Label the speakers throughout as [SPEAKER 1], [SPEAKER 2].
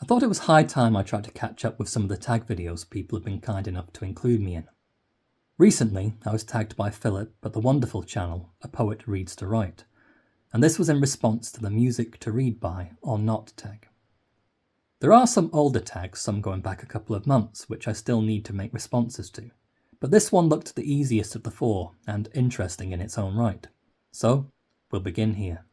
[SPEAKER 1] I thought it was high time I tried to catch up with some of the tag videos people have been kind enough to include me in. Recently, I was tagged by Phillip at the wonderful channel A Poet Reads to Write, and this was in response to the music to read by or not tag. There are some older tags, some going back a couple of months, which I still need to make responses to, but this one looked the easiest of the four and interesting in its own right. So, we'll begin here.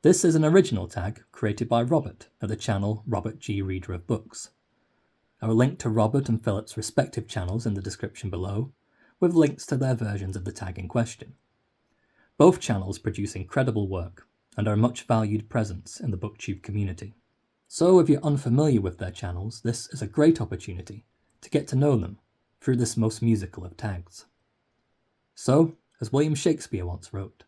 [SPEAKER 1] This is an original tag created by Robert at the channel RobertG Reader of Books. I will link to Robert and Philip's respective channels in the description below, with links to their versions of the tag in question. Both channels produce incredible work and are a much valued presence in the Booktube community. So if you're unfamiliar with their channels, this is a great opportunity to get to know them through this most musical of tags. So, as William Shakespeare once wrote,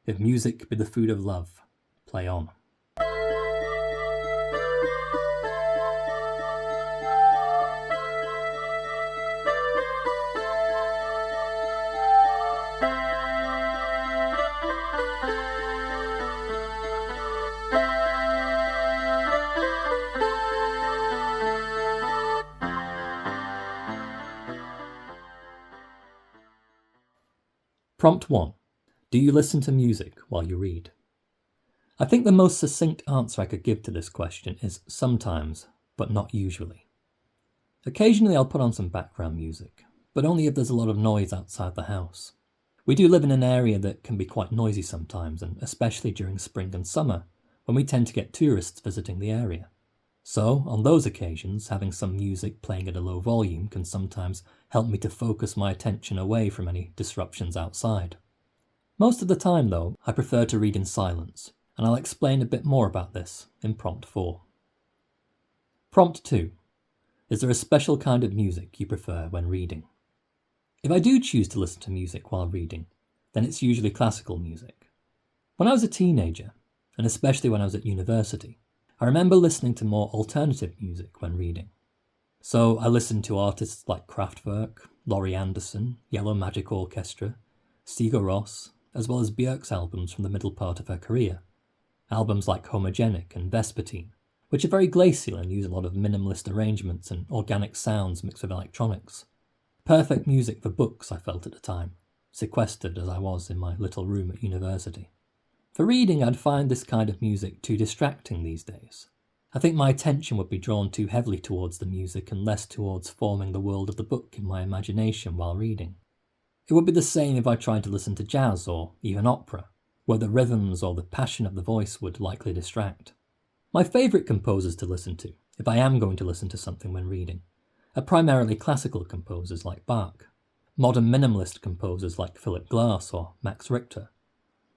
[SPEAKER 1] if music be the food of love, play on. Prompt 1. Do you listen to music while you read? I think the most succinct answer I could give to this question is sometimes, but not usually. Occasionally I'll put on some background music, but only if there's a lot of noise outside the house. We do live in an area that can be quite noisy sometimes, and especially during spring and summer, when we tend to get tourists visiting the area. So, on those occasions, having some music playing at a low volume can sometimes help me to focus my attention away from any disruptions outside. Most of the time, though, I prefer to read in silence, and I'll explain a bit more about this in Prompt 4. Prompt 2. Is there a special kind of music you prefer when reading? If I do choose to listen to music while reading, then it's usually classical music. When I was a teenager, and especially when I was at university, I remember listening to more alternative music when reading. So I listened to artists like Kraftwerk, Laurie Anderson, Yellow Magic Orchestra, Sigur Rós, as well as Björk's albums from the middle part of her career. Albums like Homogenic and Vespertine, which are very glacial and use a lot of minimalist arrangements and organic sounds mixed with electronics. Perfect music for books, I felt at the time, sequestered as I was in my little room at university. For reading, I'd find this kind of music too distracting these days. I think my attention would be drawn too heavily towards the music and less towards forming the world of the book in my imagination while reading. It would be the same if I tried to listen to jazz or even opera, where the rhythms or the passion of the voice would likely distract. My favourite composers to listen to, if I am going to listen to something when reading, are primarily classical composers like Bach, modern minimalist composers like Philip Glass or Max Richter,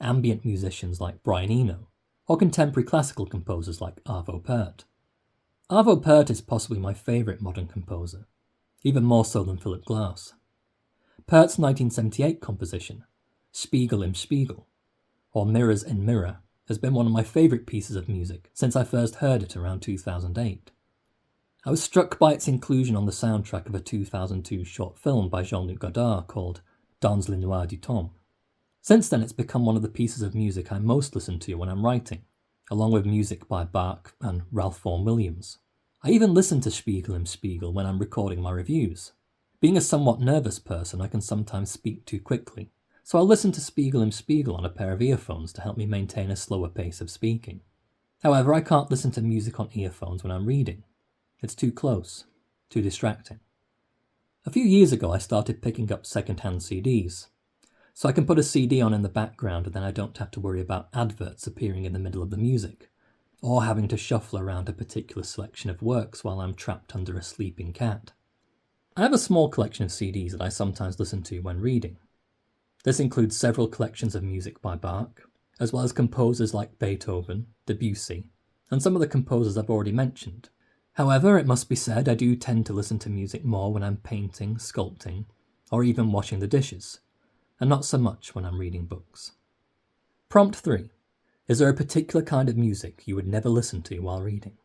[SPEAKER 1] ambient musicians like Brian Eno, or contemporary classical composers like Arvo Pärt. Arvo Pärt is possibly my favourite modern composer, even more so than Philip Glass. Pärt's 1978 composition, Spiegel im Spiegel, or Mirrors in Mirror, has been one of my favourite pieces of music since I first heard it around 2008. I was struck by its inclusion on the soundtrack of a 2002 short film by Jean-Luc called Dans le Noir du Temps. Since then, it's become one of the pieces of music I most listen to when I'm writing, along with music by Bach and Ralph Vaughan Williams. I even listen to Spiegel im Spiegel when I'm recording my reviews. Being a somewhat nervous person, I can sometimes speak too quickly, so I'll listen to Spiegel im Spiegel on a pair of earphones to help me maintain a slower pace of speaking. However, I can't listen to music on earphones when I'm reading. It's too close, too distracting. A few years ago, I started picking up second-hand CDs, so I can put a CD on in the background and then I don't have to worry about adverts appearing in the middle of the music, or having to shuffle around a particular selection of works while I'm trapped under a sleeping cat. I have a small collection of CDs that I sometimes listen to when reading. This includes several collections of music by Bach, as well as composers like Beethoven, Debussy, and some of the composers I've already mentioned. However, it must be said I do tend to listen to music more when I'm painting, sculpting, or even washing the dishes, and not so much when I'm reading books. Prompt 3. Is there a particular kind of music you would never listen to while reading?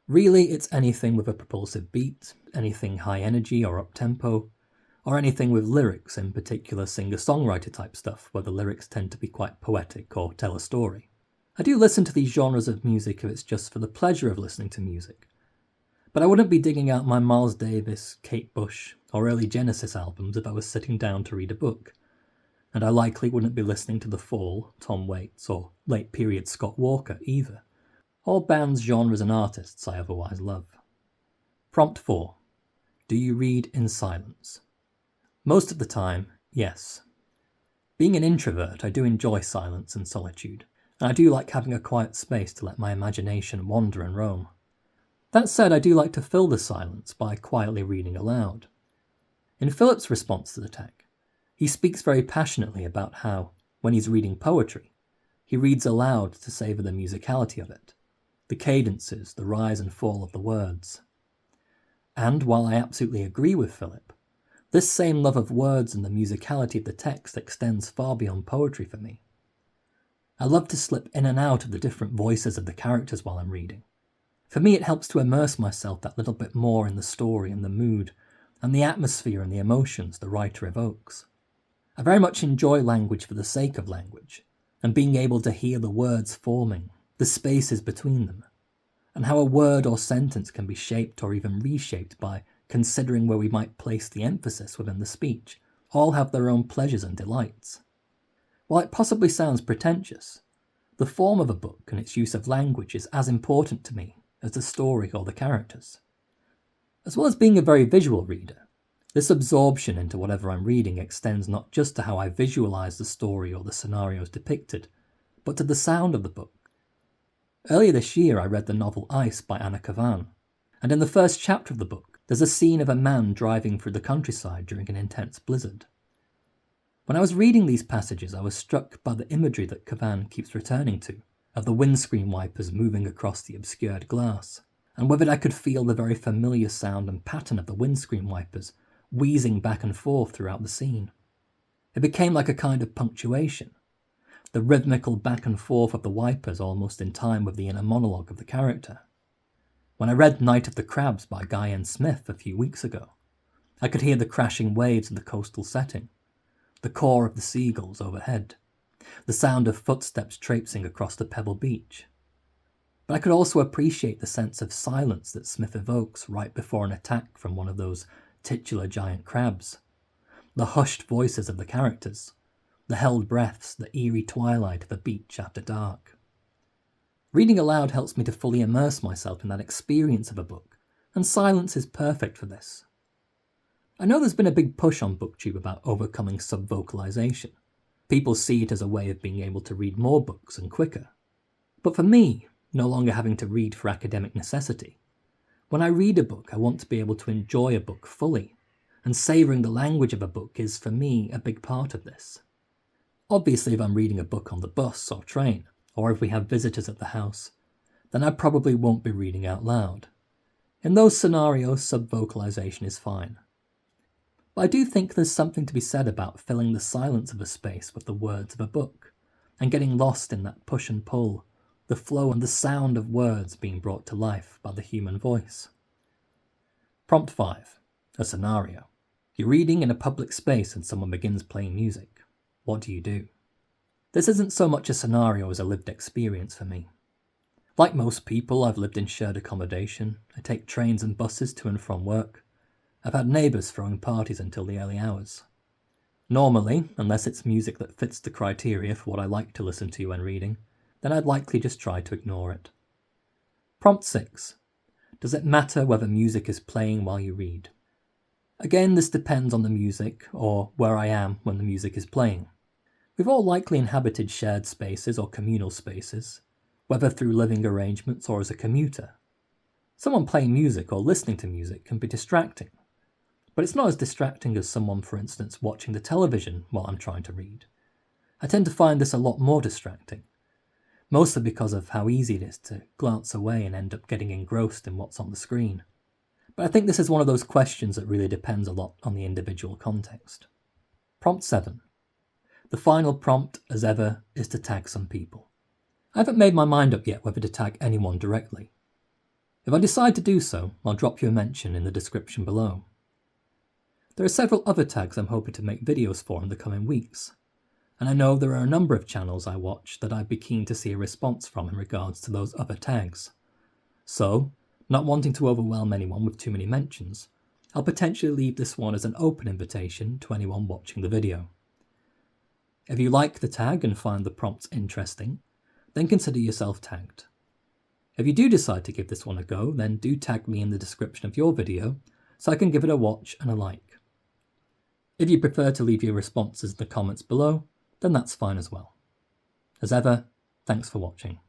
[SPEAKER 1] Really, it's anything with a propulsive beat, anything high energy or up-tempo, or anything with lyrics, in particular singer-songwriter type stuff, where the lyrics tend to be quite poetic or tell a story. I do listen to these genres of music if it's just for the pleasure of listening to music, But I wouldn't be digging out my Miles Davis, Kate Bush, or early Genesis albums if I was sitting down to read a book. And I likely wouldn't be listening to The Fall, Tom Waits, or late period Scott Walker either, or bands, genres and artists I otherwise love. Prompt 4. Do you read in silence? Most of the time, yes. Being an introvert, I do enjoy silence and solitude, and I do like having a quiet space to let my imagination wander and roam. That said, I do like to fill the silence by quietly reading aloud. In Phillip's response to the tag, he speaks very passionately about how, when he's reading poetry, he reads aloud to savour the musicality of it, the cadences, the rise and fall of the words. And while I absolutely agree with Phillip, this same love of words and the musicality of the text extends far beyond poetry for me. I love to slip in and out of the different voices of the characters while I'm reading. For me, it helps to immerse myself that little bit more in the story and the mood, and the atmosphere and the emotions the writer evokes. I very much enjoy language for the sake of language, and being able to hear the words forming, the spaces between them, and how a word or sentence can be shaped or even reshaped by considering where we might place the emphasis within the speech, all have their own pleasures and delights. While it possibly sounds pretentious, the form of a book and its use of language is as important to me as the story or the characters. As well as being a very visual reader, this absorption into whatever I'm reading extends not just to how I visualise the story or the scenarios depicted, but to the sound of the book. Earlier this year I read the novel Ice by Kavan, and in the first chapter of the book there's a scene of a man driving through the countryside during an intense blizzard. When I was reading these passages, I was struck by the imagery that Kavan keeps returning to, of the windscreen wipers moving across the obscured glass, and with it I could feel the very familiar sound and pattern of the windscreen wipers wheezing back and forth throughout the scene. It became like a kind of punctuation, the rhythmical back and forth of the wipers almost in time with the inner monologue of the character. When I read Night of the Crabs by Guy N. Smith a few weeks ago, I could hear the crashing waves in the coastal setting, the caw of the seagulls overhead, the sound of footsteps traipsing across the pebble beach. But I could also appreciate the sense of silence that Smith evokes right before an attack from one of those titular giant crabs, the hushed voices of the characters, the held breaths, the eerie twilight of a beach after dark. Reading aloud helps me to fully immerse myself in that experience of a book, and silence is perfect for this. I know there's been a big push on Booktube about overcoming subvocalization. People see it as a way of being able to read more books and quicker. But for me, no longer having to read for academic necessity, when I read a book, I want to be able to enjoy a book fully, and savouring the language of a book is, for me, a big part of this. Obviously, if I'm reading a book on the bus or train, or if we have visitors at the house, then I probably won't be reading out loud. In those scenarios, subvocalization is fine. But I do think there's something to be said about filling the silence of a space with the words of a book, and getting lost in that push and pull, the flow and the sound of words being brought to life by the human voice. Prompt 5. A scenario. You're reading in a public space and someone begins playing music. What do you do? This isn't so much a scenario as a lived experience for me. Like most people, I've lived in shared accommodation. I take trains and buses to and from work. I've had neighbours throwing parties until the early hours. Normally, unless it's music that fits the criteria for what I like to listen to when reading, then I'd likely just try to ignore it. Prompt 6. Does it matter whether music is playing while you read? Again, this depends on the music, or where I am when the music is playing. We've all likely inhabited shared spaces or communal spaces, whether through living arrangements or as a commuter. Someone playing music or listening to music can be distracting, but it's not as distracting as someone, for instance, watching the television while I'm trying to read. I tend to find this a lot more distracting, mostly because of how easy it is to glance away and end up getting engrossed in what's on the screen. But I think this is one of those questions that really depends a lot on the individual context. Prompt 7. The final prompt, as ever, is to tag some people. I haven't made my mind up yet whether to tag anyone directly. If I decide to do so, I'll drop you a mention in the description below. There are several other tags I'm hoping to make videos for in the coming weeks, and I know there are a number of channels I watch that I'd be keen to see a response from in regards to those other tags. So, Not wanting to overwhelm anyone with too many mentions, I'll potentially leave this one as an open invitation to anyone watching the video. If you like the tag and find the prompts interesting, then consider yourself tagged. If you do decide to give this one a go, then do tag me in the description of your video so I can give it a watch and a like. If you prefer to leave your responses in the comments below, then that's fine as well. As ever, thanks for watching.